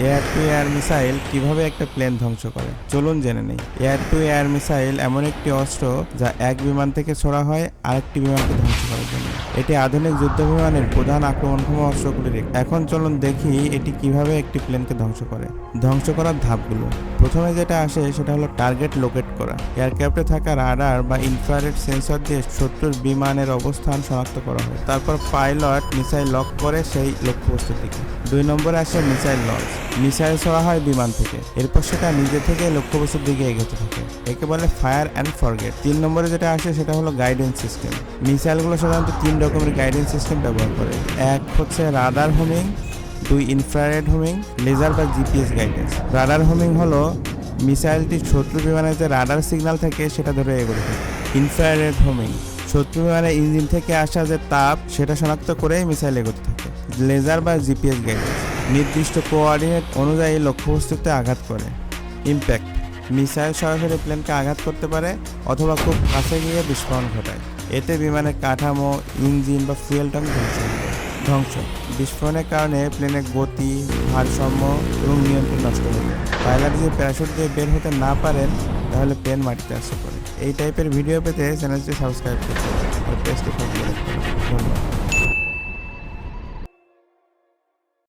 Air two air missile কিভাবে একটা plane ধ্বংস করে চলুন জেনে নেই। এয়ার টু এয়ার মিসাইল এমন একটি অস্ত্র যা এক বিমান থেকে ছোড়া হয় আরেকটি বিমানকে ধ্বংস করার জন্য। এটি আধুনিক যুদ্ধ বিমানের প্রধান আক্রমণক্ষম অস্ত্রগুলির একটি। এখন চলুন দেখি এটি কিভাবে একটি প্লেনকে ধ্বংস করে। ধ্বংস করার ধাপগুলো। প্রথমে যেটা আসে সেটা হলো টার্গেট লোকেট করা। এয়ারক্রাফটে থাকা রাডার বা ইনফ্রারেড সেন্সর দিয়ে শত্রুর বিমানের অবস্থান শনাক্ত করা হয়। তারপর পাইলট মিসাইল লক করে সেই লক্ষ্যবস্তুর দিকে। 2 নম্বরে আসে মিসাইল লঞ্চ। মিসাইল ছোড়া হয় বিমান থেকে, এরপর সেটা নিজে থেকে লক্ষ্যবস্তুর দিকে এগোতে থাকে। একে বলে ফায়ার অ্যান্ড ফরগেট। 3 নম্বরে যেটা আসে সেটা হলো গাইডেন্স সিস্টেম। মিসাইলগুলো সাধারণত 3 রকমের গাইডেন্স সিস্টেম ব্যবহার করে। এক হচ্ছে radar homing, 2 infrared homing, laser বা জিপিএস গাইডেন্স। রাডার হোমিং হলো মিসাইলটি শত্রু বিমানের যে রাডার সিগন্যাল থাকে সেটা ধরে এগোতে থাকে। ইনফ্রারেড হোমিং শত্রু বিমানের ইঞ্জিন থেকে আসা যে তাপ সেটা শনাক্ত করেই মিসাইল এগোতে থাকে। লেজার বা জিপিএস গাইডেন্স নির্দিষ্ট কোঅর্ডিনেট অনুযায়ী লক্ষ্যবস্তুতে আঘাত করে। ইম্প্যাক্ট মিসাইল সরাসরি প্লেনকে আঘাত করতে পারে অথবা খুব কাছে গিয়ে বিস্ফোরণ ঘটায়। এতে বিমানের কাঠামো, ইঞ্জিন বা ফুয়েল ট্যাঙ্ক ধ্বংস হয়। ধ্বংস বিস্ফোরণের কারণে প্লেনের গতি, ভারসাম্য এবং নিয়ন্ত্রণ নষ্ট হয়ে যায়। পাইলট যদি প্যারাশুট দিয়ে বের হতে না পারেন তাহলে প্লেন মাটিতে আসতে পারে। এই টাইপের ভিডিও পেতে চ্যানেলটি সাবস্ক্রাইব করতে হবে আর পেজটি ফলো করতে হবে। ধন্যবাদ।